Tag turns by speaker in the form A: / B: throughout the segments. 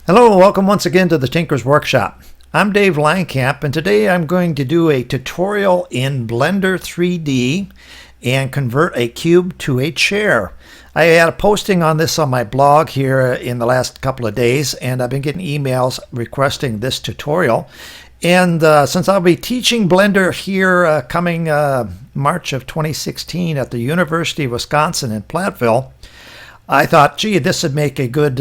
A: Hello, welcome once again to the Tinker's Workshop. I'm Dave Langkamp, and today I'm going to do a tutorial in Blender 3D and convert a cube to a chair. I had a posting on this on my blog here in the last couple of days, and I've been getting emails requesting this tutorial. And since I'll be teaching Blender here coming March of 2016 at the University of Wisconsin in Platteville, I thought, gee, this would make a good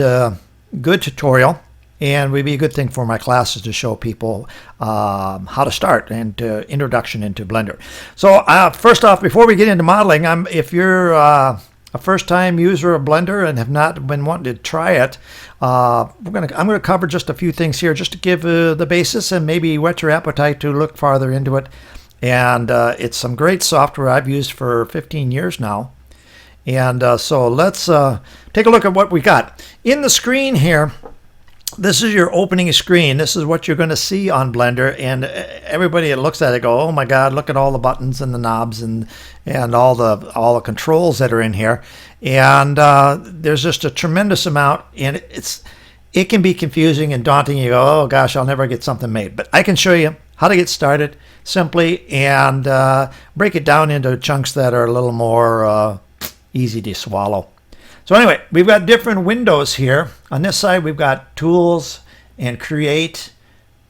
A: tutorial, and would be a good thing for my classes to show people how to start and introduction into Blender. So first off, before we get into modeling, if you're a first-time user of Blender and have not been wanting to try it, I'm going to cover just a few things here just to give the basis and maybe whet your appetite to look farther into it. And it's some great software I've used for 15 years now. And so let's take a look at what we got. In the screen here, this is your opening screen. This is what you're going to see on Blender, and everybody that looks at it go, oh my God, look at all the buttons and the knobs and all the controls that are in here. And there's just a tremendous amount, and it can be confusing and daunting. You go, oh gosh, I'll never get something made. But I can show you how to get started simply and break it down into chunks that are a little more easy to swallow. So anyway, we've got different windows here. On this side, we've got tools and create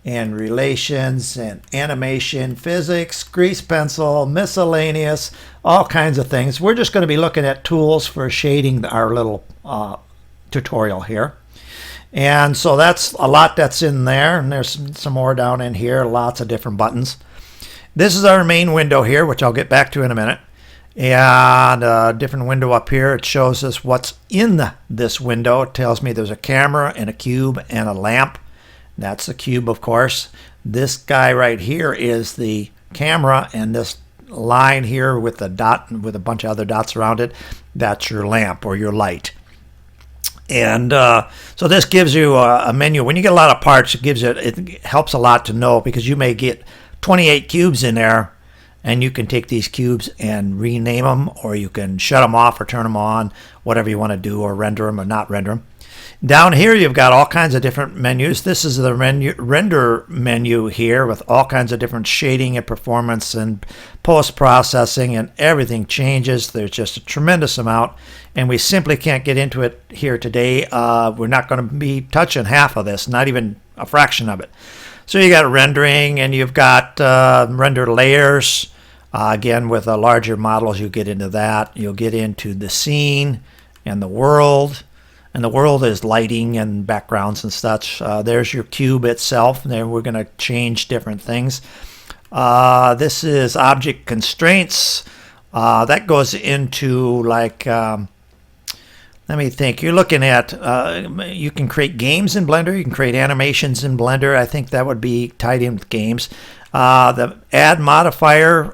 A: and relations and animation, physics, grease pencil, miscellaneous, all kinds of things. We're just going to be looking at tools for shading our little tutorial here. And so that's a lot that's in there, and there's some more down in here, lots of different buttons. This is our main window here, which I'll get back to in a minute. And a different window up here, it shows us what's in this window. It tells me there's a camera and a cube and a lamp. That's the cube, of course. This guy right here is the camera, and this line here with the dot with a bunch of other dots around it, that's your lamp or your light. And so this gives you a menu. When you get a lot of parts, it helps a lot to know, because you may get 28 cubes in there, and you can take these cubes and rename them, or you can shut them off or turn them on, whatever you want to do, or render them or not render them. Down here, you've got all kinds of different menus. This is the render menu here with all kinds of different shading and performance and post-processing, and everything changes. There's just a tremendous amount, and we simply can't get into it here today. We're not going to be touching half of this, not even a fraction of it. So you got rendering, and you've got render layers. Again, with larger models, you get into that. You'll get into the scene and the world. And the world is lighting and backgrounds and such. There's your cube itself. And then we're going to change different things. This is object constraints. That goes into like, let me think. You're looking at, you can create games in Blender. You can create animations in Blender. I think that would be tied in with games. The add modifier,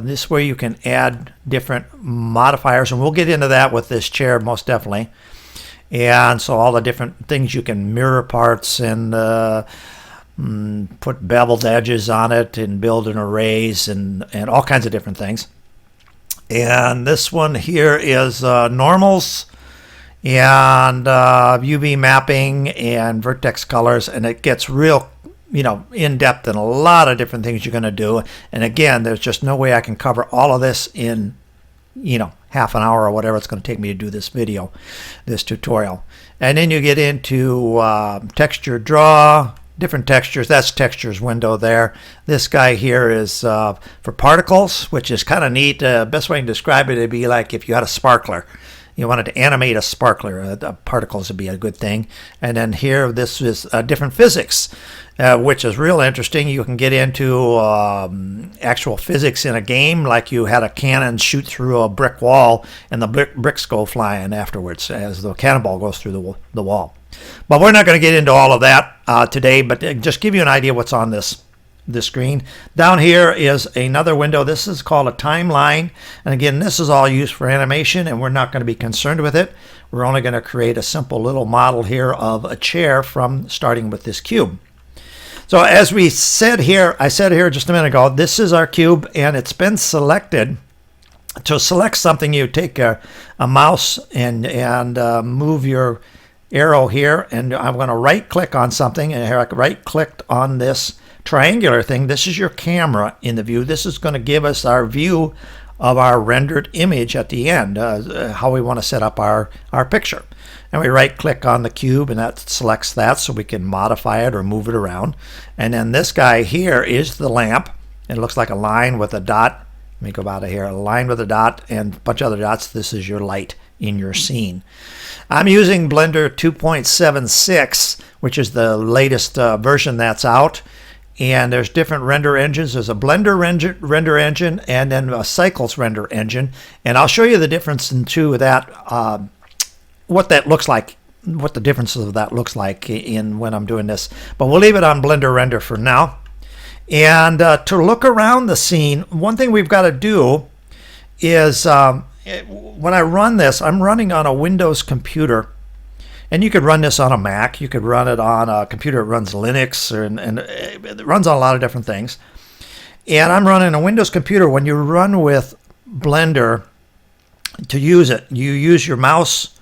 A: this is where you can add different modifiers, and we'll get into that with this chair most definitely. And so all the different things you can mirror parts and put beveled edges on it and build an arrays and all kinds of different things. And this one here is normals and UV mapping and vertex colors, and it gets real in depth in a lot of different things you're going to do. And again, there's just no way I can cover all of this in half an hour or whatever it's going to take me to do this tutorial. And then you get into texture draw, different textures. That's textures window there. This guy here is for particles, which is kind of neat. Best way to describe it would be like if you had a sparkler. You wanted to animate a sparkler, particles would be a good thing. And then here, this is different physics, which is real interesting. You can get into actual physics in a game, like you had a cannon shoot through a brick wall, and the bricks go flying afterwards as the cannonball goes through the wall. But we're not going to get into all of that today, but just give you an idea what's on this screen. Down here is another window. This is called a timeline, and again, this is all used for animation, and we're not going to be concerned with it. We're only going to create a simple little model here of a chair from starting with this cube. So as we said here, I said here just a minute ago, this is our cube, and it's been selected. To select something, you take a mouse and move your arrow here, and I'm going to right click on something, and here I right clicked on this triangular thing. This is your camera in the view. This is going to give us our view of our rendered image at the end, how we want to set up our picture. And we right click on the cube, and that selects that so we can modify it or move it around. And then this guy here is the lamp. It looks like a line with a dot. Let me go out of here. A line with a dot and a bunch of other dots. This is your light in your scene. I'm using Blender 2.76, which is the latest version that's out. And there's different render engines. There's a Blender render engine and then a Cycles render engine. And I'll show you the difference in two of that, what that looks like, what the differences of that looks like in when I'm doing this. But we'll leave it on Blender render for now. And to look around the scene, one thing we've got to do is when I run this, I'm running on a Windows computer. And you could run this on a Mac. You could run it on a computer that runs Linux, and it runs on a lot of different things. And I'm running a Windows computer. When you run with Blender, to use it, you use your mouse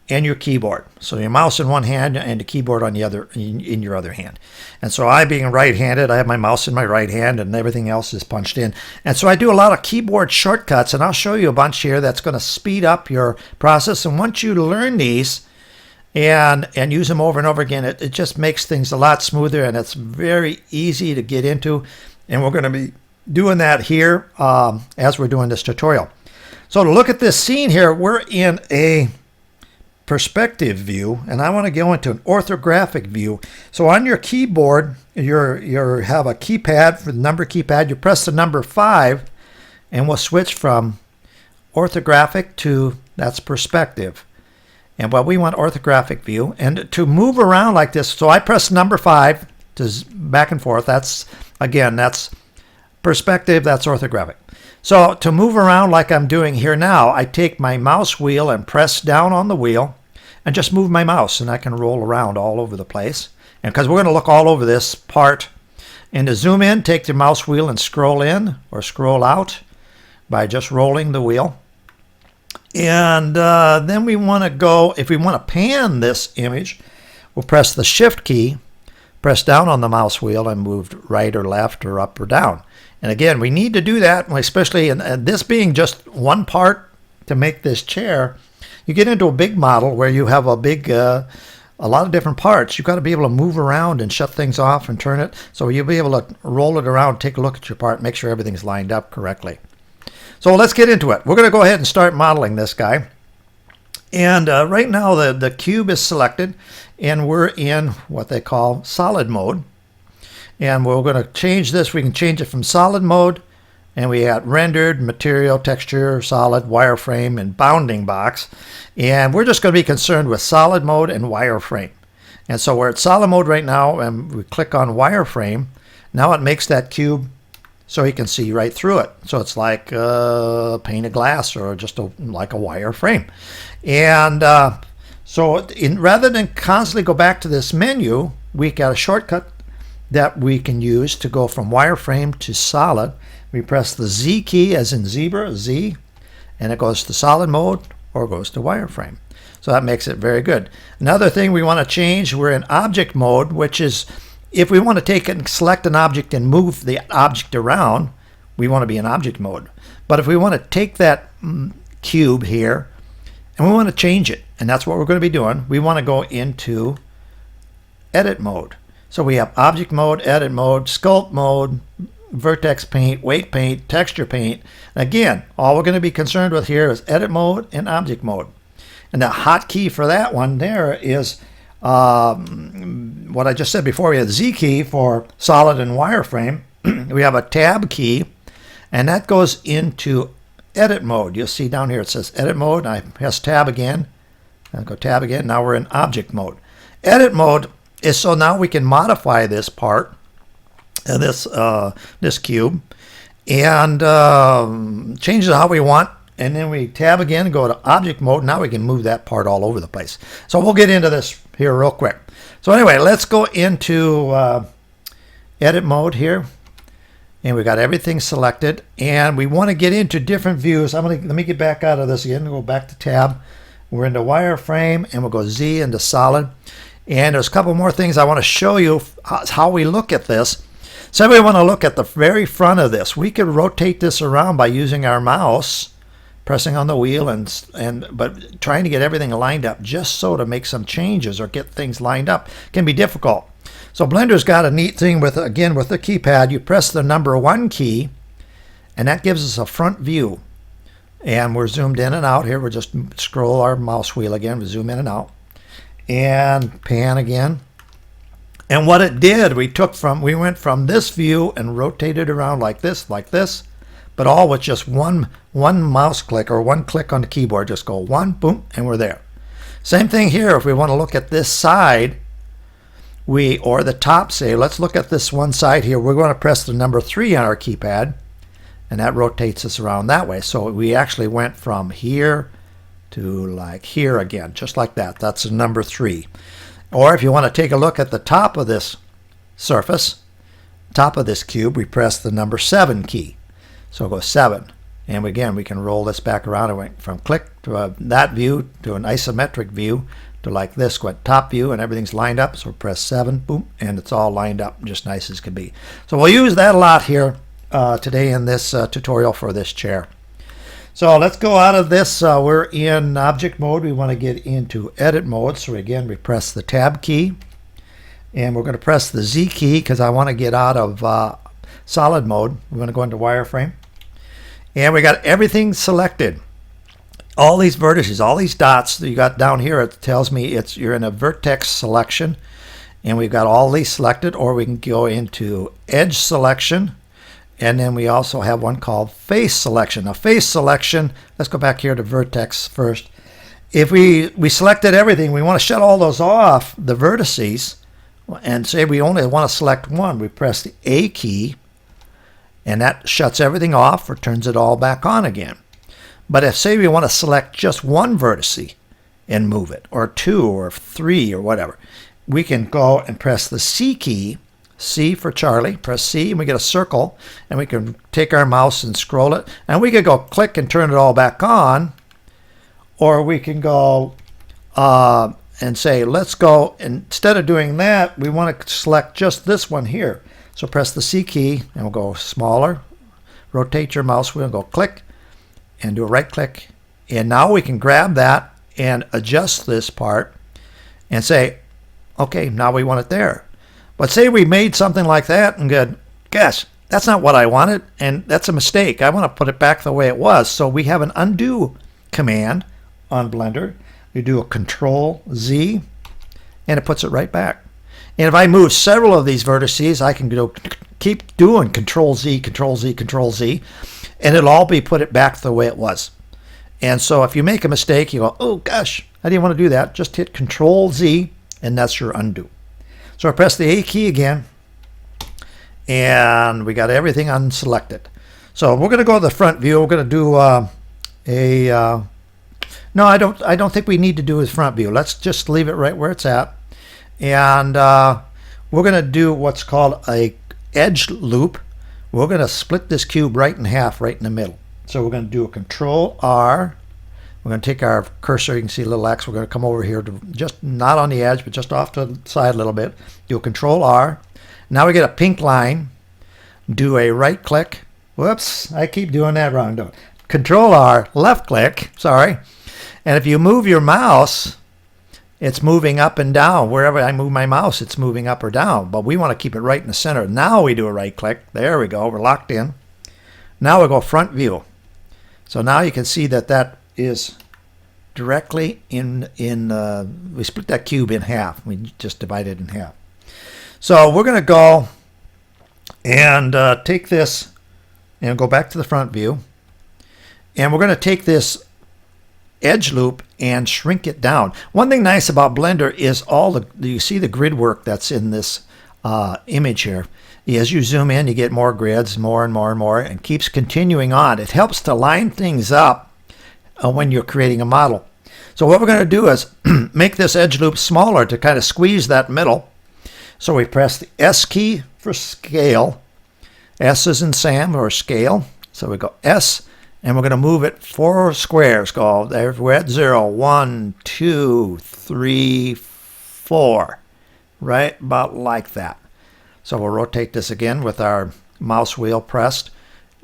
A: and your keyboard. So your mouse in one hand and the keyboard on the other, in your other hand. And so I, being right-handed, I have my mouse in my right hand and everything else is punched in. And so I do a lot of keyboard shortcuts, and I'll show you a bunch here that's going to speed up your process. And once you learn these, and use them over and over again, it just makes things a lot smoother, and it's very easy to get into. And we're going to be doing that here as we're doing this tutorial. So to look at this scene here, we're in a perspective view, and I want to go into an orthographic view. So on your keyboard, you have a keypad for the number keypad. You press the number 5, and we'll switch from orthographic to that's perspective. And well, we want orthographic view. And to move around like this, so I press number 5 to back and forth. That's, again, that's perspective, that's orthographic. So to move around like I'm doing here now, I take my mouse wheel and press down on the wheel and just move my mouse, and I can roll around all over the place. And because we're going to look all over this part. And to zoom in, take the mouse wheel and scroll in or scroll out by just rolling the wheel. And then we want to go, if we want to pan this image, we'll press the Shift key, press down on the mouse wheel, and move right or left or up or down. And again, we need to do that, especially in this being just one part to make this chair. You get into a big model where you have a big, a lot of different parts. You've got to be able to move around and shut things off and turn it. So you'll be able to roll it around, take a look at your part, make sure everything's lined up correctly. So let's get into it. We're going to go ahead and start modeling this guy. And right now the cube is selected, and we're in what they call solid mode. And we're going to change this. We can change it from solid mode, and we got rendered, material, texture, solid, wireframe, and bounding box. And we're just going to be concerned with solid mode and wireframe. And so we're at solid mode right now, and we click on wireframe. Now it makes that cube so you can see right through it. So it's like a pane of glass or just like a wire frame. And so rather than constantly go back to this menu, we got a shortcut that we can use to go from wireframe to solid. We press the Z key as in zebra, Z, and it goes to solid mode or goes to wireframe. So that makes it very good. Another thing we want to change, we're in object mode, which is if we want to take it and select an object and move the object around, we want to be in object mode. But if we want to take that cube here and we want to change it, and that's what we're going to be doing, we want to go into edit mode. So we have object mode, edit mode, sculpt mode, vertex paint, weight paint, texture paint. Again, all we're going to be concerned with here is edit mode and object mode. And the hotkey for that one there is what I just said before. We have the Z key for solid and wireframe. We have a tab key, and that goes into edit mode. You'll see down here it says edit mode. I press tab again. I'll go tab again. Now we're in object mode. Edit mode is so now we can modify this part, this cube, and change it how we want. And then we tab again and go to object mode. Now we can move that part all over the place. So we'll get into this here real quick. So anyway, let's go into edit mode here. And we got everything selected. And we want to get into different views. Let me get back out of this again. Go back to tab. We're into wireframe, and we'll go Z into solid. And there's a couple more things I want to show you how we look at this. So we want to look at the very front of this. We could rotate this around by using our mouse, pressing on the wheel, but trying to get everything lined up just so to make some changes or get things lined up can be difficult. So Blender's got a neat thing with the keypad. You press the number 1 key, and that gives us a front view. And we're zoomed in and out here. We'll just scroll our mouse wheel again. We zoom in and out. And pan again. And what it did, we went from this view and rotated around like this, but all with just one mouse click or one click on the keyboard. Just go one, boom, and we're there. Same thing here. If we want to look at this side, or the top, say, let's look at this one side here. We're going to press the number 3 on our keypad, and that rotates us around that way. So we actually went from here to like here again, just like that. That's the number 3. Or if you want to take a look at the top of this surface, top of this cube, we press the number 7 key. So go 7. And again, we can roll this back around. It went from click to that view to an isometric view to like this. Went top view, and everything's lined up. So press 7, boom, and it's all lined up just nice as can be. So we'll use that a lot here today in this tutorial for this chair. So let's go out of this. We're in object mode. We want to get into edit mode. So again, we press the tab key, and we're going to press the Z key because I want to get out of solid mode. We're going to go into wireframe, and we got everything selected. All these vertices, all these dots that you got down here, it tells me you're in a vertex selection, and we've got all these selected. Or we can go into edge selection. And then we also have one called face selection. Now face selection, let's go back here to vertex first. If we selected everything, we want to shut all those off, the vertices, and say we only want to select one. We press the A key, and that shuts everything off or turns it all back on again. But if, say, we want to select just one vertice and move it, or 2 or 3 or whatever, we can go and press the C key, C for Charlie, press C, and we get a circle, and we can take our mouse and scroll it, and we could go click and turn it all back on, or we can go and say, let's go, instead of doing that, we want to select just this one here. So press the C key, and we'll go smaller, rotate your mouse wheel, and go click, and do a right click, and now we can grab that and adjust this part, and say, okay, now we want it there. But say we made something like that and go, gosh, that's not what I wanted, and that's a mistake. I want to put it back the way it was. So we have an undo command on Blender. We do a Control Z, and it puts it right back. And if I move several of these vertices, I can keep doing Control Z, Control Z, Control Z, and it'll all be put it back the way it was. And so if you make a mistake, you go, oh gosh, I didn't want to do that. Just hit Control Z, and that's your undo. So I press the A key again, and we got everything unselected. So we're going to go to the front view. We're going to do no, I don't think we need to do his front view. Let's just leave it right where it's at, and we're going to do what's called a edge loop. We're going to split this cube right in half, right in the middle. So we're going to do a Control R. We're going to take our cursor, you can see a little X. We're going to come over here to just not on the edge, but just off to the side a little bit. Do a Control R. Now we get a pink line. Do a right click. Whoops, I keep doing that wrong. Don't. Control R, left click, sorry. And if you move your mouse, it's moving up and down. Wherever I move my mouse, it's moving up or down. But we want to keep it right in the center. Now we do a right click. There we go. We're locked in. Now we go front view. So now you can see that is directly in we split that cube in half. We just divided it in half. So we're going to go and take this and go back to the front view. And we're going to take this edge loop and shrink it down. One thing nice about Blender is you see the grid work that's in this image here. As you zoom in, you get more grids, more and more and more, and keeps continuing on. It helps to line things up when you're creating a model. So what we're going to do is make this edge loop smaller to kind of squeeze that middle. So we press the S key for scale. S is in Sam, or scale. So we go S, and we're going to move it 4 squares. Go there. We're at 0. 1, 2, 3, 4. Right about like that. So we'll rotate this again with our mouse wheel pressed,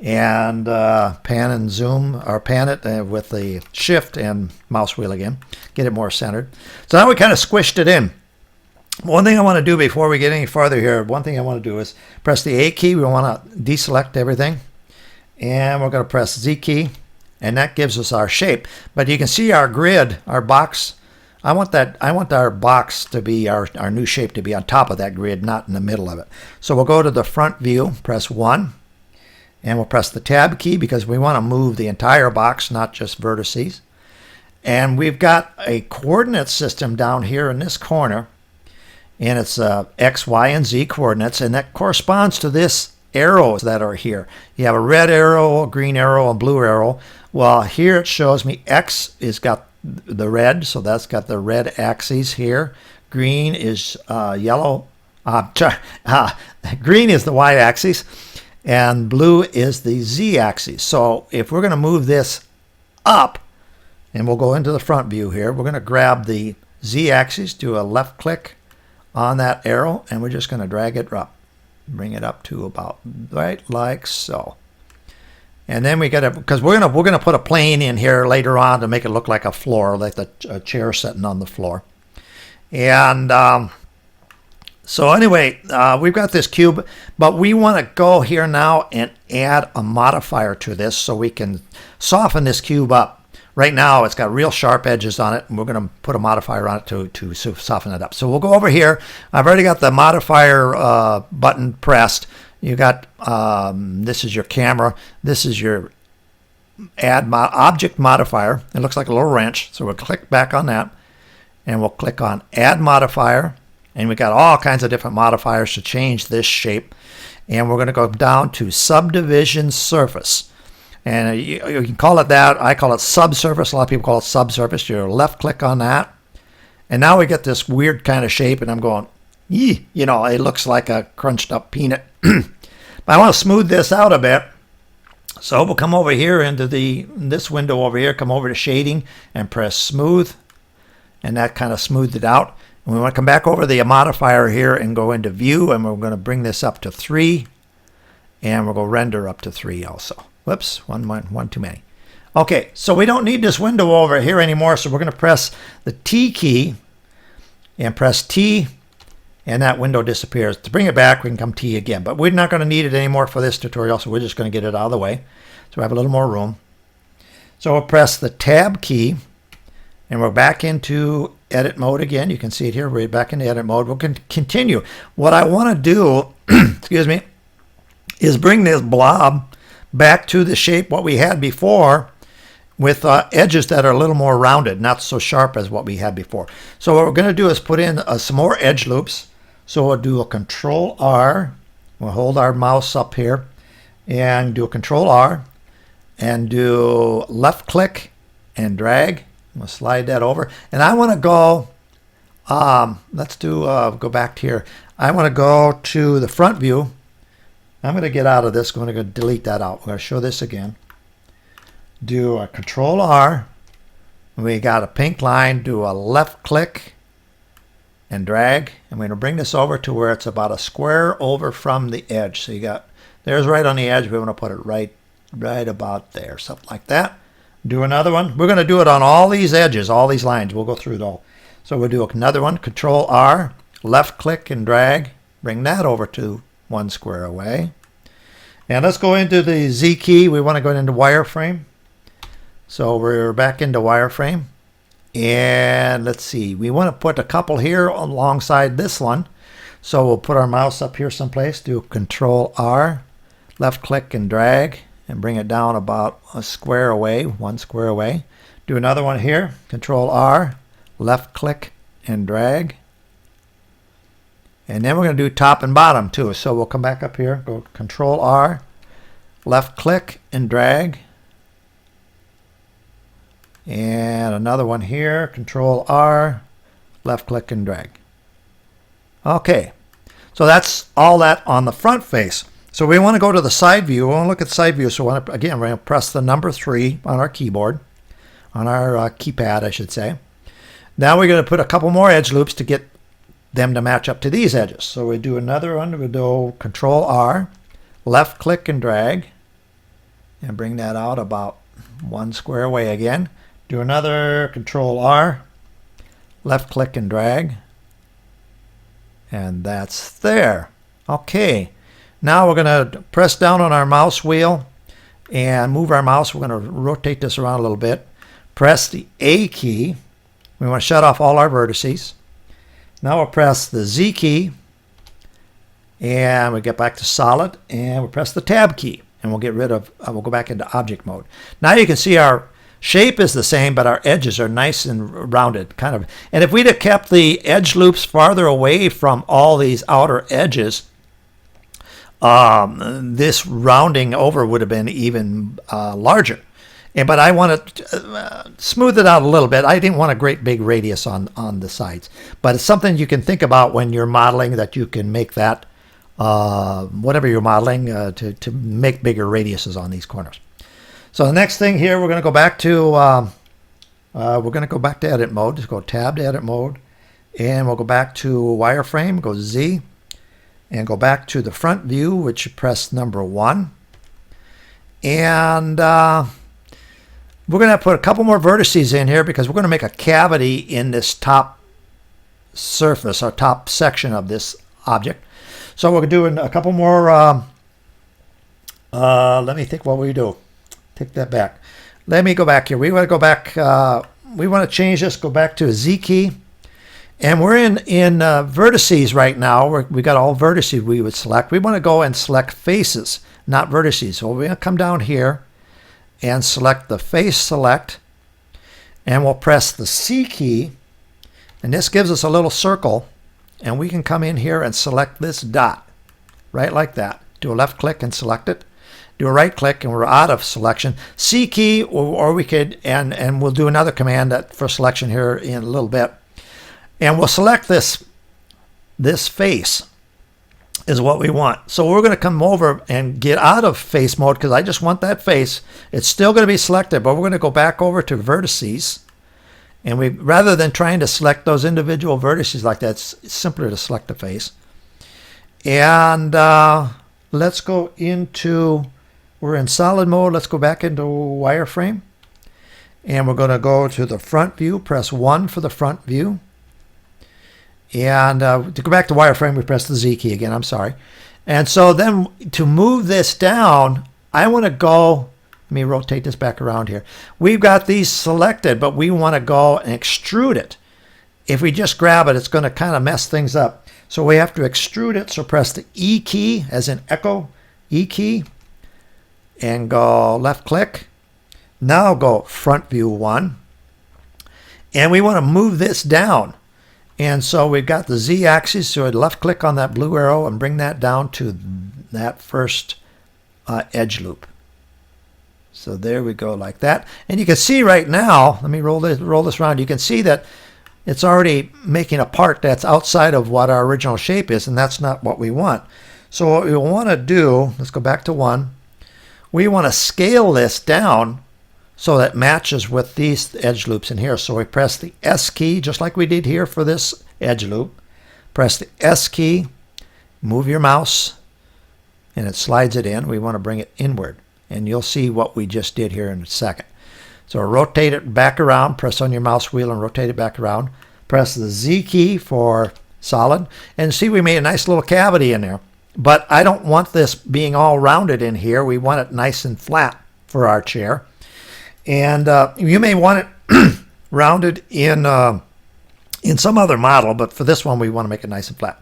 A: and pan and zoom, or pan it with the shift and mouse wheel again. Get it more centered. So now we kind of squished it in. One thing I want to do before we get any farther here, one thing I want to do is press the A key. We want to deselect everything. And we're going to press Z key, and that gives us our shape. But you can see our grid, our box. I want our box to be, our new shape to be on top of that grid, not in the middle of it. So we'll go to the front view, press 1, and we'll press the tab key because we want to move the entire box, not just vertices. And we've got a coordinate system down here in this corner, and it's X, Y, and Z coordinates, and that corresponds to this arrows that are here. You have a red arrow, a green arrow, a blue arrow. Well, here it shows me X is got the red, so that's got the red axis here. Green is yellow. Green is the Y axis, and blue is the Z axis. So if we're going to move this up, and we'll go into the front view here, we're going to grab the Z axis, do a left click on that arrow, and we're just going to drag it up. Bring it up to about right like so. And then we got to, because we're gonna put a plane in here later on to make it look like a floor, like the chair sitting on the floor. And so anyway, we've got this cube, but we want to go here now and add a modifier to this so we can soften this cube up. Right now, it's got real sharp edges on it, and we're going to put a modifier on it to soften it up. So we'll go over here. I've already got the modifier button pressed. You got, this is your camera. This is your object modifier. It looks like a little wrench, so we'll click back on that, and we'll click on Add Modifier, and we got all kinds of different modifiers to change this shape. And we're going to go down to Subdivision Surface. And you can call it that. I call it subsurface. A lot of people call it subsurface. You left click on that. And now we get this weird kind of shape, and I'm going, yee, you know, it looks like a crunched up peanut. But I want to smooth this out a bit. So we'll come over here into this window over here, come over to shading and press smooth. And that kind of smoothed it out. And we want to come back over the modifier here and go into view, and we're going to bring this up to 3. And we'll go render up to 3 also. Whoops, one too many. Okay, so we don't need this window over here anymore, so we're going to press the T key and press T, and that window disappears. To bring it back, we can come T again, but we're not going to need it anymore for this tutorial, so we're just going to get it out of the way. So we have a little more room. So we'll press the Tab key, and we're back into edit mode again. You can see it here. We're back into edit mode. We'll continue. What I want to do, excuse me, is bring this blob back to the shape what we had before, with edges that are a little more rounded, not so sharp as what we had before. So what we're going to do is put in some more edge loops. So we'll do a Control R. We'll hold our mouse up here and do a Control R and do left click and drag. We'll slide that over. And I want to go, let's do, go back here. I want to go to the front view. I'm going to get out of this. I'm going to go delete that out. We're going to show this again. Do a Control R. We got a pink line. Do a left click and drag. I'm going to bring this over to where it's about a square over from the edge. So you got, there's right on the edge. We want to put it right about there, something like that. Do another one. We're going to do it on all these edges, all these lines. We'll go through it all. So we'll do another one. Control R, left click and drag. Bring that over to 1 square away. And let's go into the Z key. We want to go into wireframe. So we're back into wireframe. And let's see. We want to put a couple here alongside this one. So we'll put our mouse up here someplace. Do Control R, left click and drag, and bring it down about a square away, 1 square away. Do another one here. Control R, left click and drag. And then we're going to do top and bottom too. So we'll come back up here, go Control R, left click and drag. And another one here, Control R, left click and drag. Okay, so that's all that on the front face. So we want to go to the side view. We want to look at side view. So again, we're going to press the number 3 on our keyboard, on our keypad, I should say. Now we're going to put a couple more edge loops to get them to match up to these edges. So we do another one. We do Control R, left click and drag, and bring that out about 1 square away again. Do another Control R, left click and drag, and that's there. Okay. Now we're going to press down on our mouse wheel and move our mouse. We're going to rotate this around a little bit. Press the A key. We want to shut off all our vertices. Now we'll press the Z key, and we get back to solid, and we'll press the Tab key, and we'll get rid of, we'll go back into object mode. Now you can see our shape is the same, but our edges are nice and rounded, kind of. And if we'd have kept the edge loops farther away from all these outer edges, this rounding over would have been even larger. But I want to smooth it out a little bit. I didn't want a great big radius on the sides. But it's something you can think about when you're modeling, that you can make that, whatever you're modeling, to make bigger radiuses on these corners. So the next thing here, we're going to go back to edit mode. Just go Tab to edit mode. And we'll go back to wireframe, go Z. And go back to the front view, which you press number 1. And we're going to put a couple more vertices in here because we're going to make a cavity in this top surface, or top section of this object. So we're doing a couple more. Let me think what we do. Take that back. Let me go back here. We want to go back. We want to change this, go back to a Z key. And we're in vertices right now. We got all vertices we would select. We want to go and select faces, not vertices. So we're going to come down here and select the face select. And we'll press the C key. And this gives us a little circle. And we can come in here and select this dot, right like that. Do a left click and select it. Do a right click and we're out of selection. C key, or we could, and we'll do another command for selection here in a little bit. And we'll select this face is what we want. So we're going to come over and get out of face mode because I just want that face. It's still going to be selected, but we're going to go back over to vertices. And we, rather than trying to select those individual vertices like that, it's simpler to select the face. And let's go into, we're in solid mode. Let's go back into wireframe. And we're going to go to the front view. Press 1 for the front view. And to go back to wireframe, we press the Z key again. I'm sorry. And so then to move this down, I want to go, let me rotate this back around here. We've got these selected, but we want to go and extrude it. If we just grab it, it's going to kind of mess things up. So we have to extrude it. So press the E key, as in echo, E key, and go left click. Now go front view 1. And we want to move this down. And so we've got the Z axis, so I'd left click on that blue arrow and bring that down to that first edge loop. So there we go like that. And you can see right now, let me roll this around, you can see that it's already making a part that's outside of what our original shape is, and that's not what we want. So what we want to do, let's go back to 1. We want to scale this down so that matches with these edge loops in here. So we press the S key, just like we did here for this edge loop. Press the S key, move your mouse, and it slides it in. We want to bring it inward. And you'll see what we just did here in a second. So rotate it back around, press on your mouse wheel and rotate it back around. Press the Z key for solid. And see, we made a nice little cavity in there. But I don't want this being all rounded in here. We want it nice and flat for our chair. And you may want it rounded in some other model, but for this one we want to make it nice and flat.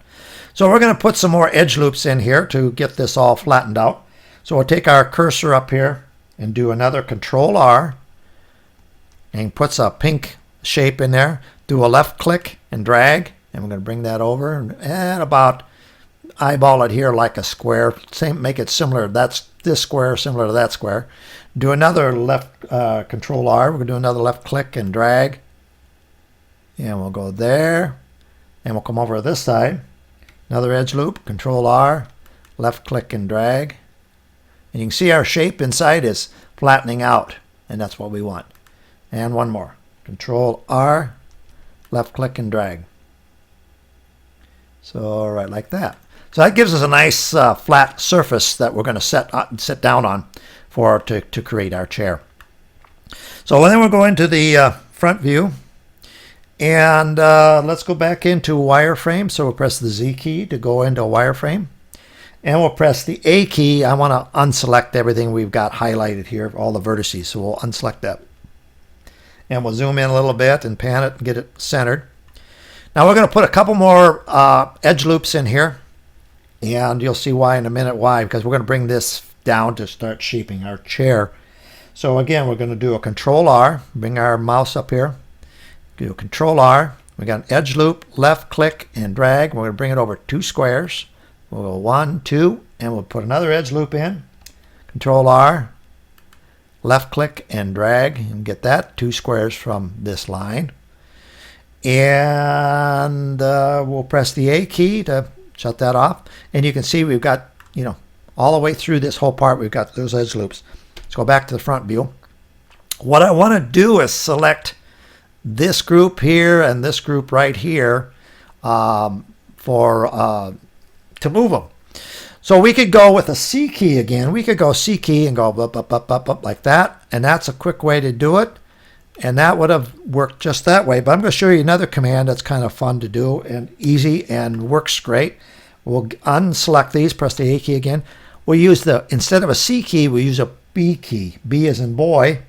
A: So we're going to put some more edge loops in here to get this all flattened out. So we'll take our cursor up here and do another Control R and puts a pink shape in there. Do a left click and drag, and we're going to bring that over and about eyeball it here like a square. Same, make it similar. That's this square similar to that square. Do another left Control R. We're going to do another left click and drag. And we'll go there. And we'll come over to this side. Another edge loop. Control R. left click and drag. And you can see our shape inside is flattening out, and that's what we want. And one more. Control R, left click and drag. So right like that. So that gives us a nice flat surface that we're going to sit down on to create our chair. So then we'll go into the front view, and let's go back into wireframe. So we'll press the Z key to go into wireframe, and we'll press the A key. I want to unselect everything we've got highlighted here, all the vertices, so we'll unselect that. And we'll zoom in a little bit and pan it and get it centered. Now we're going to put a couple more edge loops in here, and you'll see why in a minute why, because we're going to bring this down to start shaping our chair. So again, we're going to do a Control R, bring our mouse up here, do a Control R. We got an edge loop, left click and drag. We're going to bring it over 2 squares. We'll go 1, 2, and we'll put another edge loop in. Control R, left click and drag, and get that 2 squares from this line. And we'll press the A key to shut that off. And you can see we've got, all the way through this whole part, we've got those edge loops. Let's go back to the front view. What I want to do is select this group here and this group right here to move them. So we could go with a C key again. We could go C key and go up like that. And that's a quick way to do it. And that would have worked just that way. But I'm going to show you another command that's kind of fun to do and easy and works great. We'll unselect these, press the A key again. We'll use instead of a C key, we'll use a B key. B as in boy.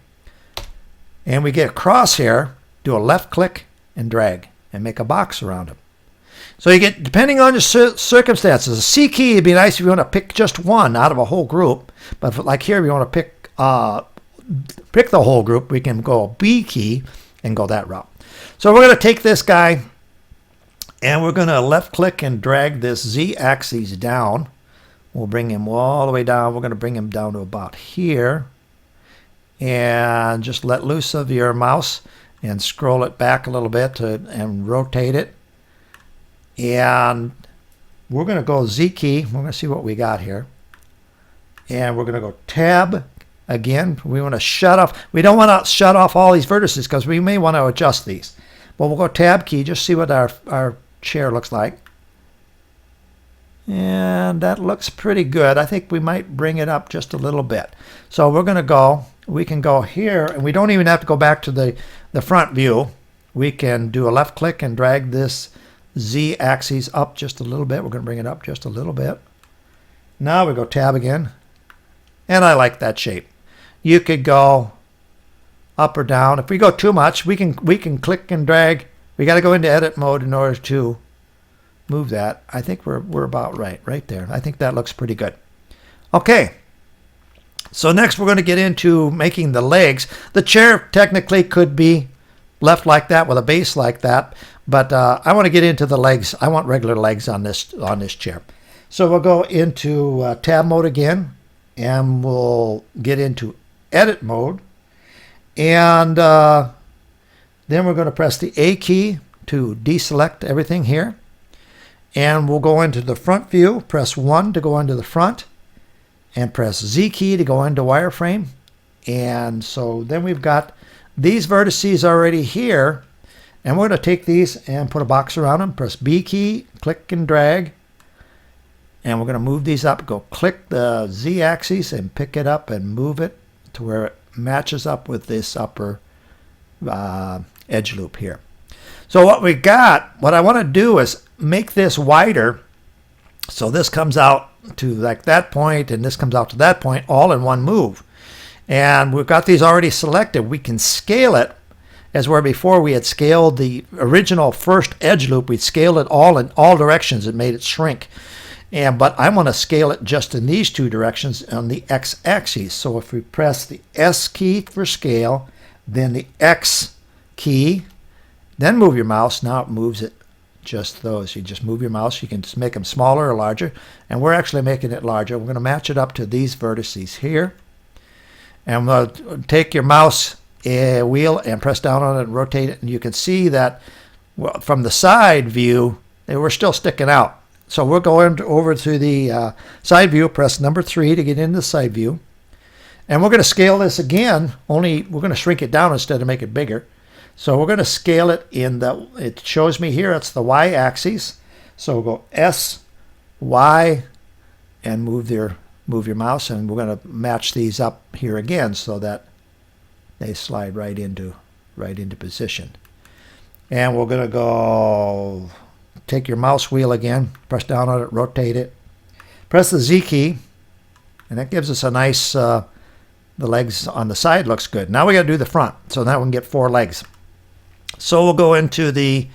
A: And we get a crosshair, do a left click and drag and make a box around them. So you get, depending on your circumstances, a C key would be nice if you want to pick just one out of a whole group. But like here, we want to pick the whole group. We can go B key and go that route. So we're going to take this guy and we're going to left click and drag this Z axis down. We'll bring him all the way down. We're going to bring him down to about here. And just let loose of your mouse and scroll it back a little bit and rotate it. And we're going to go Z key. We're going to see what we got here. And we're going to go tab again. We want to shut off. We don't want to shut off all these vertices because we may want to adjust these. But we'll go tab key, just see what our chair looks like. And that looks pretty good. I think we might bring it up just a little bit. So we're going to go, we can go here, and we don't even have to go back to the front view. We can do a left click and drag this Z axis up just a little bit. We're going to bring it up just a little bit. Now we go tab again. And I like that shape. You could go up or down. If we go too much, we can click and drag. We got to go into edit mode in order to move that. I think we're about right there. I think that looks pretty good. Okay. So next we're going to get into making the legs. The chair technically could be left like that with a base like that, but I want to get into the legs. I want regular legs on this chair. So we'll go into tab mode again, and we'll get into edit mode, and then we're going to press the A key to deselect everything here, and we'll go into the front view, press 1 to go into the front, and press Z key to go into wireframe. And so then we've got these vertices already here, and we're going to take these and put a box around them. Press B key, click and drag, and we're going to move these up. Go click the Z axis and pick it up and move it to where it matches up with this upper edge loop here. So what I want to do is make this wider. So this comes out to like that point, and this comes out to that point, all in one move. And we've got these already selected. We can scale it as where before we had scaled the original first edge loop. We'd scaled it all in all directions. It made it shrink. But I want to scale it just in these two directions on the x-axis. So if we press the S key for scale, then the X key, then move your mouse. Now it moves it just those. You just move your mouse. You can just make them smaller or larger. And we're actually making it larger. We're going to match it up to these vertices here. And we'll take your mouse wheel and press down on it and rotate it. And you can see that from the side view, they were still sticking out. So we're going over to the side view, press number 3 to get into the side view. And we're going to scale this again, only we're going to shrink it down instead of make it bigger. So we're going to scale it in the, it shows me here, it's the y-axis. So we'll go S, Y, and move your mouse, and we're going to match these up here again so that they slide right into position. And we're going to go, take your mouse wheel again, press down on it, rotate it, press the Z key, and that gives us a nice, the legs on the side looks good. Now we got to do the front, so now we can get 4 legs. So we'll go into the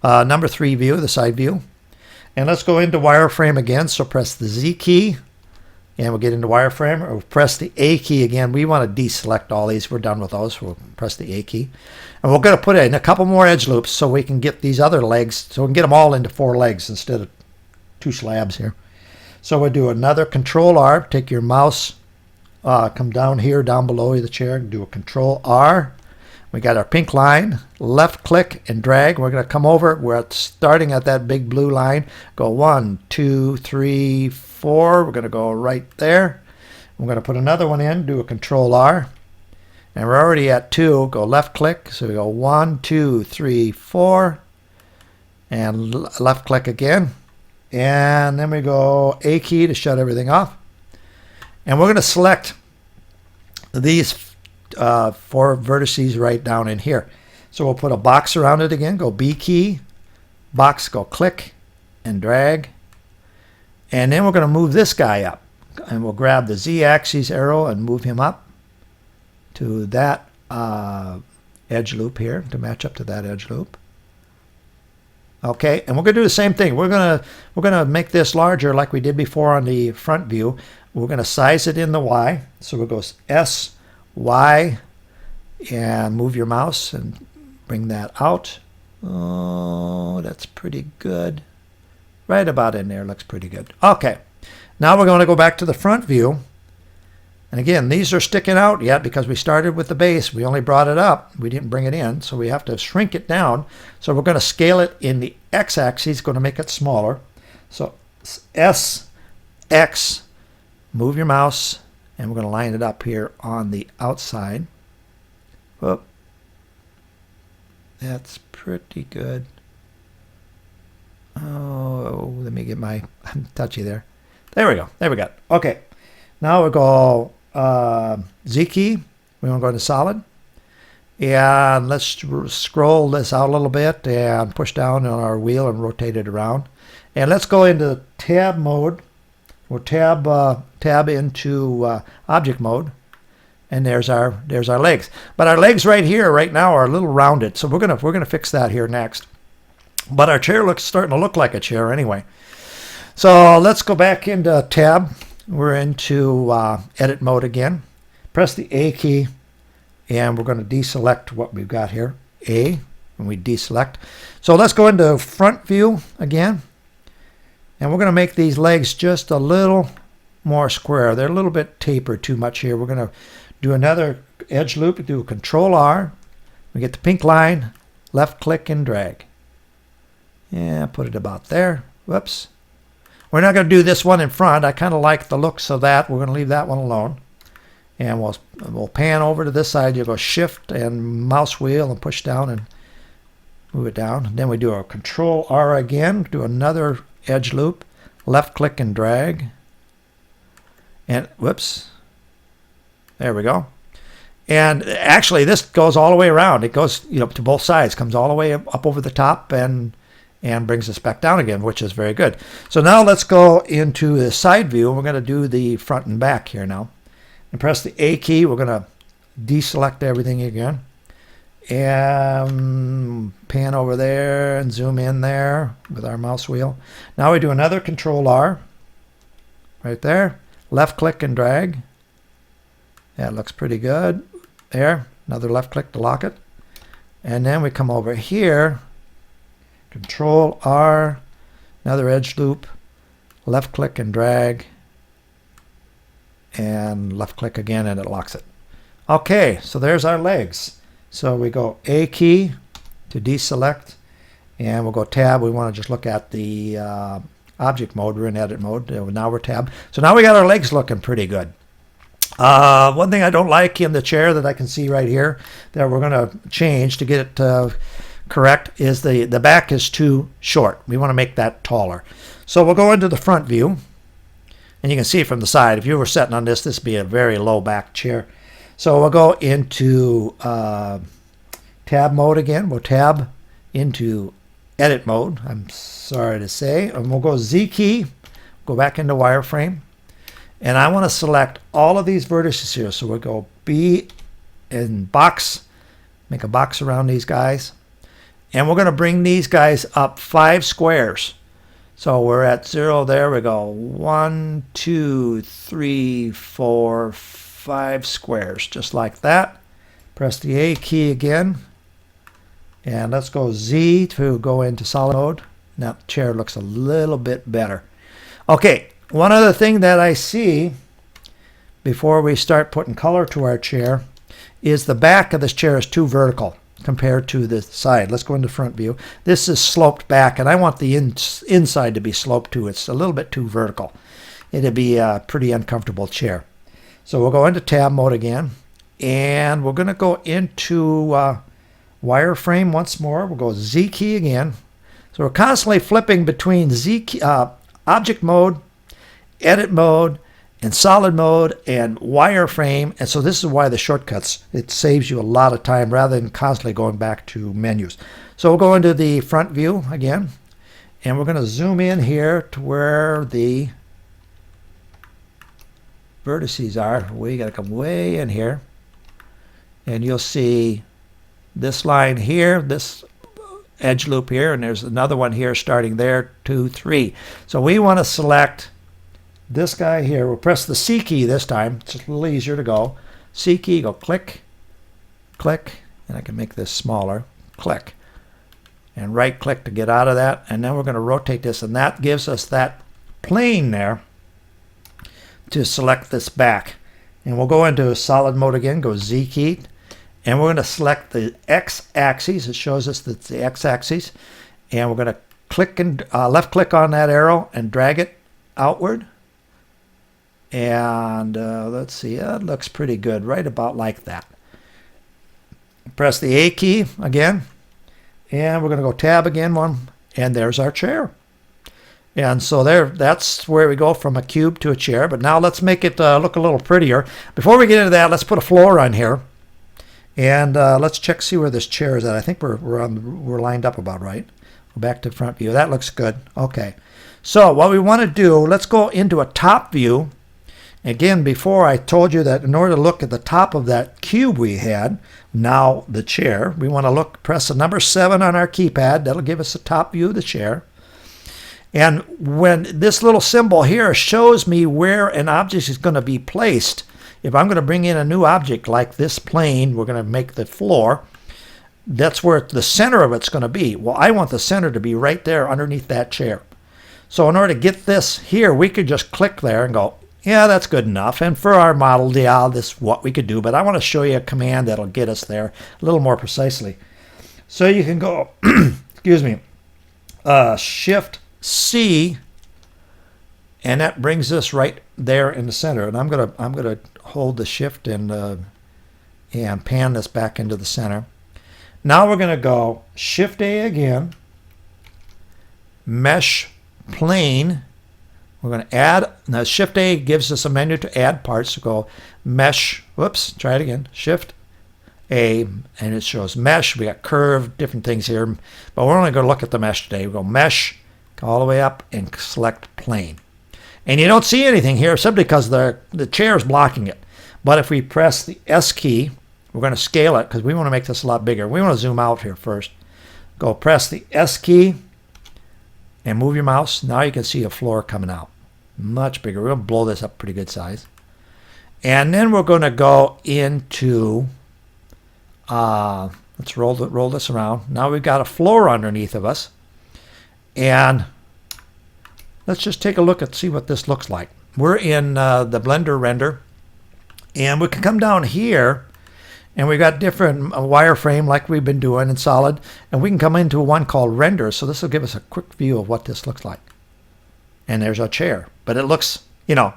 A: number 3 view, the side view, and let's go into wireframe again. So press the Z key, and we'll get into wireframe, or press the A key again. We want to deselect all these. We're done with those. We'll press the A key. And we're going to put in a couple more edge loops so we can get these other legs, so we can get them all into 4 legs instead of 2 slabs here. So we'll do another Control R. Take your mouse, come down here, down below the chair, and do a Control R. We got our pink line, left click and drag. We're going to come over. We're starting at that big blue line. Go 1, 2, 3, 4. We're going to go right there. We're going to put another one in, do a Control R. And we're already at 2. Go left click. So we go 1, 2, 3, 4. And left click again. And then we go A key to shut everything off. And we're going to select these 4 vertices right down in here. So we'll put a box around it again. Go B key, box, go click and drag. And then we're going to move this guy up. And we'll grab the Z-axis arrow and move him up to that edge loop here, to match up to that edge loop. Okay, and we're going to do the same thing. We're going to make this larger like we did before on the front view. We're going to size it in the Y. So we'll go S, Y, and move your mouse and bring that out. Oh, that's pretty good. Right about in there, looks pretty good. Okay, now we're going to go back to the front view. And again, these are sticking out yet because we started with the base. We only brought it up. We didn't bring it in, so we have to shrink it down. So we're going to scale it in the x-axis, going to make it smaller. So S, X, move your mouse, and we're going to line it up here on the outside. Whoop. That's pretty good. Oh, let me get my, I'm touchy there. There we go. There we go. Okay. Now we'll go Z key. We want to go into solid. And let's scroll this out a little bit and push down on our wheel and rotate it around. And let's go into tab mode. We'll tab into object mode. And there's our legs. But our legs right here, right now, are a little rounded. So we're gonna fix that here next. But our chair starting to look like a chair anyway. So let's go back into tab. We're into edit mode again. Press the A key, and we're going to deselect what we've got here. A, and we deselect. So let's go into front view again. And we're going to make these legs just a little more square. They're a little bit tapered too much here. We're going to do another edge loop. Do a Control R. We get the pink line, left click and drag. Yeah, put it about there. Whoops. We're not going to do this one in front. I kind of like the looks of that. We're going to leave that one alone. And we'll pan over to this side. You'll go Shift and mouse wheel and push down and move it down. And then we do a Control R again. Do another edge loop. Left click and drag. And whoops. There we go. And actually, this goes all the way around. It goes, to both sides. Comes all the way up over the top and brings us back down again, which is very good. So now let's go into the side view. We're going to do the front and back here now. And press the A key. We're going to deselect everything again. And pan over there and zoom in there with our mouse wheel. Now we do another Control R. Right there. Left click and drag. That looks pretty good. There. Another left click to lock it. And then we come over here. Control R, another edge loop, left click and drag, and left click again and it locks it. Okay, so there's our legs. So we go A key to deselect, and we'll go tab. We want to just look at the object mode. We're in edit mode. Now we're tab. So now we got our legs looking pretty good. One thing I don't like in the chair that I can see right here that we're going to change to get it correct is the back is too short. We want to make that taller. So we'll go into the front view, and you can see from the side, if you were sitting on this would be a very low back chair. So we'll go into tab mode again. We'll tab into edit mode, I'm sorry to say, and we'll go Z key, go back into wireframe, and I want to select all of these vertices here. So we'll go B and box, make a box around these guys, and we're going to bring these guys up 5 squares. So we're at 0 there. We go 1, 2, 3, 4, 5 squares, just like that. Press the A key again, and let's go Z to go into solid mode. Now the chair looks a little bit better. Okay, one other thing that I see before we start putting color to our chair is the back of this chair is too vertical compared to the side. Let's go into front view. This is sloped back, and I want the inside to be sloped too. It's a little bit too vertical. It'd be a pretty uncomfortable chair. So we'll go into tab mode again, and we're going to go into wireframe once more. We'll go Z key again. So we're constantly flipping between Z key, object mode, edit mode, and solid mode, and wireframe. And so this is why the shortcuts, it saves you a lot of time rather than constantly going back to menus. So we'll go into the front view again, and we're going to zoom in here to where the vertices are. We got to come way in here, and you'll see this line here, this edge loop here, and there's another one here starting there, 2, 3. So we want to select this guy here. We'll press the C key this time. It's a little easier to go. C key, go click, click, and I can make this smaller, click, and right click to get out of that, and then we're going to rotate this, and that gives us that plane there to select this back. And we'll go into solid mode again, go Z key, and we're going to select the X axis. It shows us that it's the X axis, and we're going to click and left click on that arrow and drag it outward. And let's see, it looks pretty good, right about like that. Press the A key again, and we're going to go tab again, and there's our chair. And so that's where we go from a cube to a chair. But now let's make it look a little prettier. Before we get into that, let's put a floor on here, and let's see where this chair is at. I think we're lined up about right. Go back to front view. That looks good. Okay. So what we want to do, let's go into a top view. Again, before I told you that in order to look at the top of that cube we had, now the chair, we want to press the number 7 on our keypad. That'll give us a top view of the chair. And when this little symbol here shows me where an object is going to be placed, if I'm going to bring in a new object like this plane, we're going to make the floor, that's where the center of it's going to be. Well, I want the center to be right there underneath that chair. So in order to get this here, we could just click there and go, yeah, that's good enough. And for our model, yeah, this is what we could do. But I want to show you a command that'll get us there a little more precisely. So you can go, excuse me, Shift C, and that brings us right there in the center. And I'm gonna hold the Shift and pan this back into the center. Now we're gonna go Shift A again, Mesh Plane. We're going to add, now Shift A gives us a menu to add parts. So go Mesh, whoops, try it again, Shift A, and it shows Mesh. We got curve, different things here, but we're only going to look at the Mesh today. We go Mesh, go all the way up, and select Plane. And you don't see anything here simply because the chair is blocking it. But if we press the S key, we're going to scale it because we want to make this a lot bigger. We want to zoom out here first. Go press the S key and move your mouse. Now you can see a floor coming out. Much bigger. We're going to blow this up pretty good size. And then we're going to go into, let's roll this around. Now we've got a floor underneath of us. And let's just take a look and see what this looks like. We're in the Blender render. And we can come down here, and we've got different wireframe like we've been doing in solid. And we can come into one called render. So this will give us a quick view of what this looks like. And there's our chair. But it looks, you know,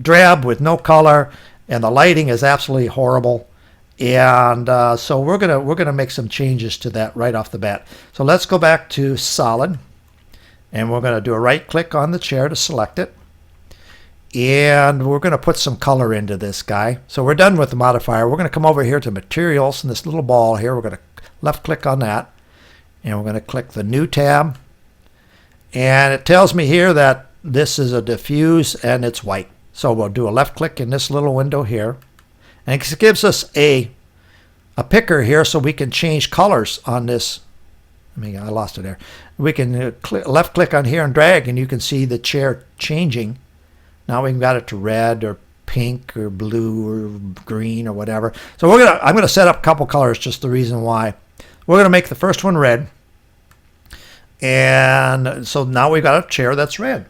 A: drab with no color, and the lighting is absolutely horrible. And so we're gonna make some changes to that right off the bat. So let's go back to solid, and we're gonna do a right click on the chair to select it, and we're gonna put some color into this guy. So we're done with the modifier. We're gonna come over here to materials and this little ball here. We're gonna left click on that, and we're gonna click the new tab, and it tells me here that this is a diffuse and it's white. So we'll do a left click in this little window here. And it gives us a picker here so we can change colors on this. I lost it there. We can left click on here and drag, and you can see the chair changing. Now we've got it to red or pink or blue or green or whatever. So I'm gonna set up a couple colors, just the reason why. We're gonna make the first one red. And so now we've got a chair that's red.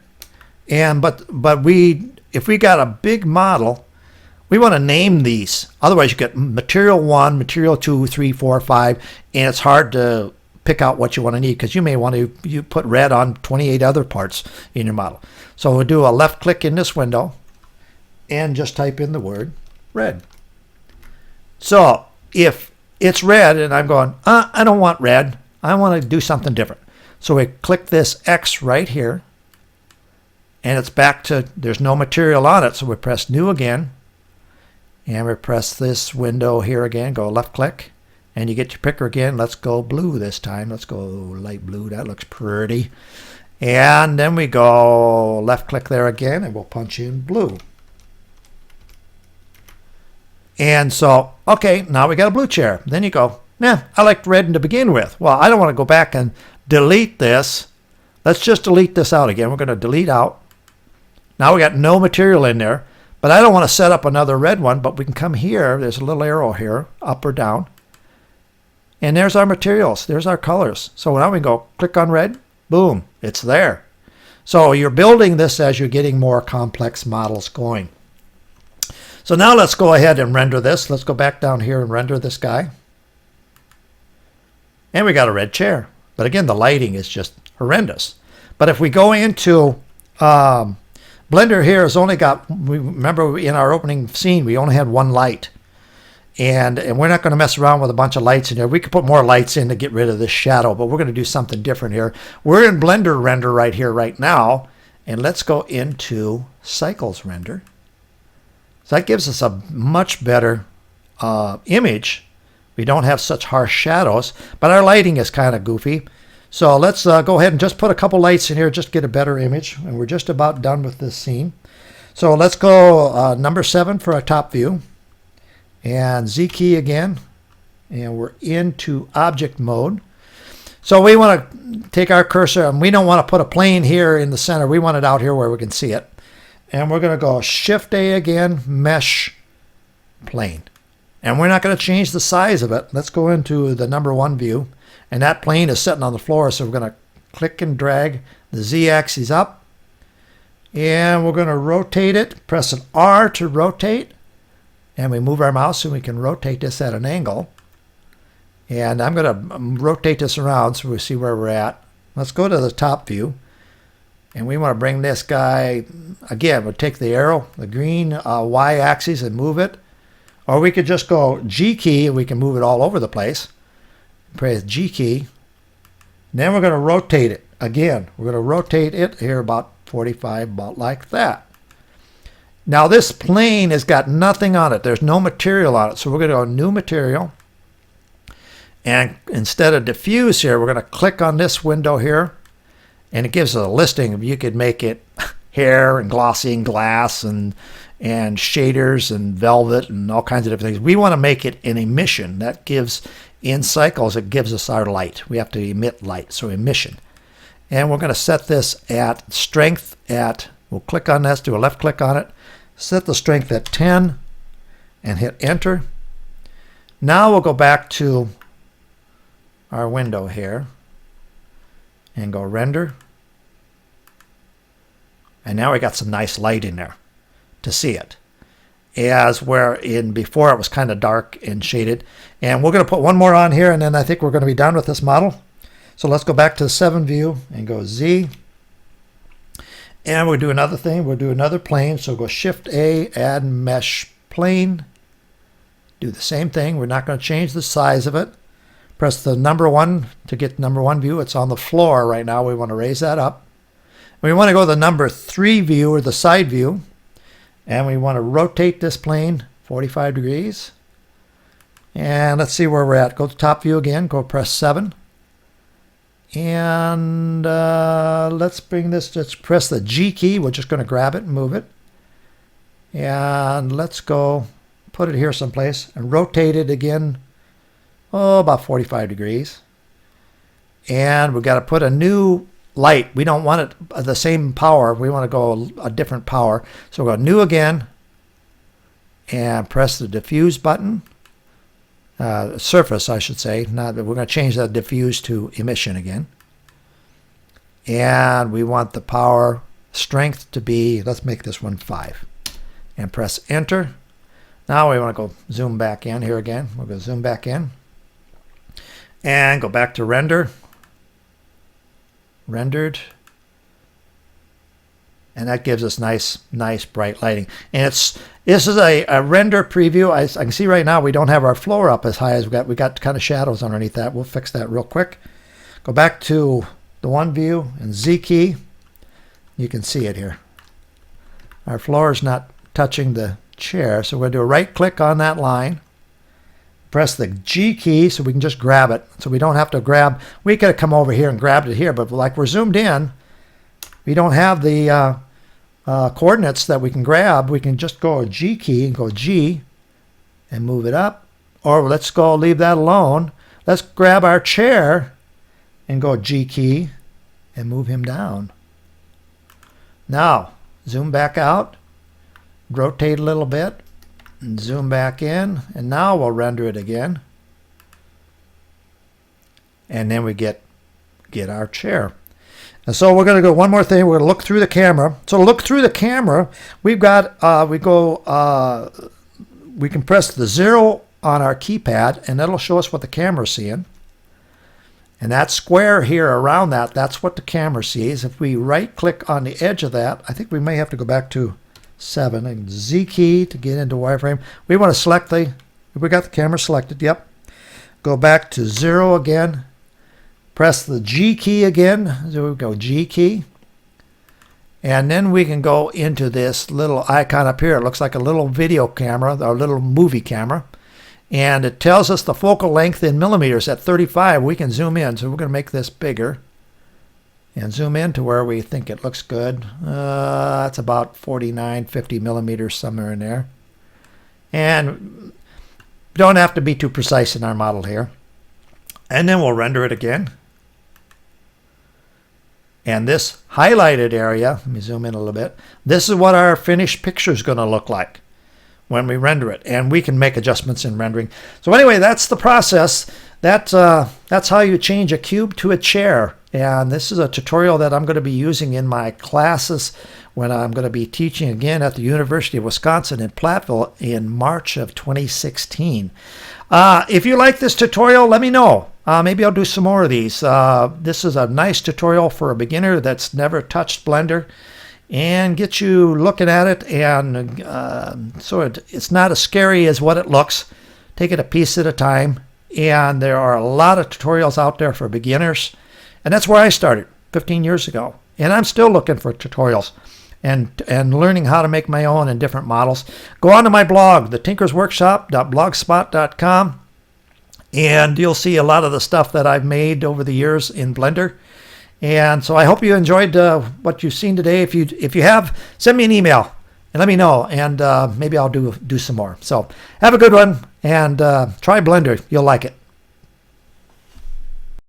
A: And but if we got a big model, we want to name these. Otherwise, you get material 1, material 2, 3, 4, 5, and it's hard to pick out what you want to need because you may want to put red on 28 other parts in your model. So we'll do a left click in this window and just type in the word red. So if it's red and I'm going, I don't want red, I want to do something different. So we click this X right here, and it's back to, there's no material on it, so we press new again. And we press this window here again, go left click, and you get your picker again. Let's go blue this time. Let's go light blue. That looks pretty. And then we go left click there again, and we'll punch in blue. And so, okay, now we got a blue chair. Then you go, nah, I liked red to begin with. Well, I don't want to go back and delete this. Let's just delete this out again. We're going to delete out. Now we got no material in there. But I don't want to set up another red one, but we can come here. There's a little arrow here, up or down. And there's our materials. There's our colors. So now we go click on red. Boom, it's there. So you're building this as you're getting more complex models going. So now let's go ahead and render this. Let's go back down here and render this guy. And we got a red chair. But again, the lighting is just horrendous. But if we go into Blender here has only got, remember in our opening scene, we only had one light. And we're not going to mess around with a bunch of lights in here. We could put more lights in to get rid of this shadow, but we're going to do something different here. We're in Blender render right here, right now. And let's go into Cycles render. So that gives us a much better image. We don't have such harsh shadows, but our lighting is kind of goofy. So let's go ahead and just put a couple lights in here, just get a better image. And we're just about done with this scene. So let's go number 7 for our top view. And Z key again. And we're into object mode. So we want to take our cursor, and we don't want to put a plane here in the center. We want it out here where we can see it. And we're going to go Shift A again, Mesh Plane. And we're not going to change the size of it. Let's go into the number 1 view. And that plane is sitting on the floor, so we're going to click and drag the Z-axis up. And we're going to rotate it. Press an R to rotate. And we move our mouse, and we can rotate this at an angle. And I'm going to rotate this around so we see where we're at. Let's go to the top view. And we want to bring this guy, again, we'll take the arrow, the green Y-axis, and move it. Or we could just go G key, and we can move it all over the place. Press G key. Then we're going to rotate it. Again, we're going to rotate it here about 45, about like that. Now this plane has got nothing on it. There's no material on it. So we're going to go New Material. And instead of Diffuse here, we're going to click on this window here. And it gives us a listing of, you could make it hair and glossy and glass and shaders and velvet and all kinds of different things. We want to make it an emission. That gives, in Cycles, it gives us our light. We have to emit light, so emission. And we're going to set this at strength at, we'll click on this, do a left click on it, set the strength at 10 and hit enter. Now we'll go back to our window here and go render. And now we got some nice light in there to see it. As where in before it was kind of dark and shaded. And we're going to put one more on here, and then I think we're going to be done with this model. So let's go back to the 7 view and go Z. And we'll do another thing. We'll do another plane. So go Shift A, add mesh plane. Do the same thing. We're not going to change the size of it. Press the number 1 to get number 1 view. It's on the floor right now. We want to raise that up. We want to go to the number 3 view, or the side view. And we want to rotate this plane 45 degrees. And let's see where we're at. Go to top view again. Go press 7. And let's bring this, let's press the G key. We're just going to grab it and move it. And let's go put it here someplace and rotate it again, about 45 degrees. And we've got to put a new light. We don't want it the same power. We want to go a different power. So we'll go new again and press the diffuse button. Surface, I should say. We're going to change that diffuse to emission again. And we want the power strength to be, let's make this one 5. And press enter. Now we want to go zoom back in here again. We'll go zoom back in. And go back to render. Rendered. And that gives us nice bright lighting. And this is a render preview. I can see right now we don't have our floor up as high as we got kind of shadows underneath that. We'll fix that real quick. Go back to the 1 view and Z key. You can see it here. Our floor is not touching the chair, so we're going to do a right click on that line. Press the G key so we can just grab it. So we don't have to grab. We could have come over here and grabbed it here, but like we're zoomed in, we don't have the coordinates that we can grab. We can just go G key and go G and move it up. Or let's go leave that alone. Let's grab our chair and go G key and move him down. Now, zoom back out, rotate a little bit, and zoom back in, and now we'll render it again. And then we get our chair. And so we're going to go one more thing. We're going to look through the camera. So to look through the camera, we've got, we can press the 0 on our keypad, and that'll show us what the camera's seeing. And that square here around that, that's what the camera sees. If we right click on the edge of that, I think we may have to go back to 7 and Z key to get into wireframe. We want to select we got the camera selected, yep. Go back to 0 again. Press the G key again. So we go G key. And then we can go into this little icon up here. It looks like a little video camera, or a little movie camera. And it tells us the focal length in millimeters at 35. We can zoom in. So we're going to make this bigger. And zoom in to where we think it looks good. That's about 49, 50 millimeters, somewhere in there. And we don't have to be too precise in our model here. And then we'll render it again. And this highlighted area, let me zoom in a little bit, this is what our finished picture is going to look like when we render it. And we can make adjustments in rendering. So anyway, that's the process. That's how you change a cube to a chair. And this is a tutorial that I'm going to be using in my classes when I'm going to be teaching again at the University of Wisconsin in Platteville in March of 2016. If you like this tutorial, let me know. Maybe I'll do some more of these. This is a nice tutorial for a beginner that's never touched Blender, and get you looking at it, and so it's not as scary as what it looks. Take it a piece at a time, and there are a lot of tutorials out there for beginners, and that's where I started 15 years ago, and I'm still looking for tutorials and learning how to make my own in different models. Go on to my blog, thetinkersworkshop.blogspot.com, and you'll see a lot of the stuff that I've made over the years in Blender. And so I hope you enjoyed what you've seen today. If you have, send me an email and let me know, and maybe I'll do some more. So have a good one, and try Blender. You'll like it.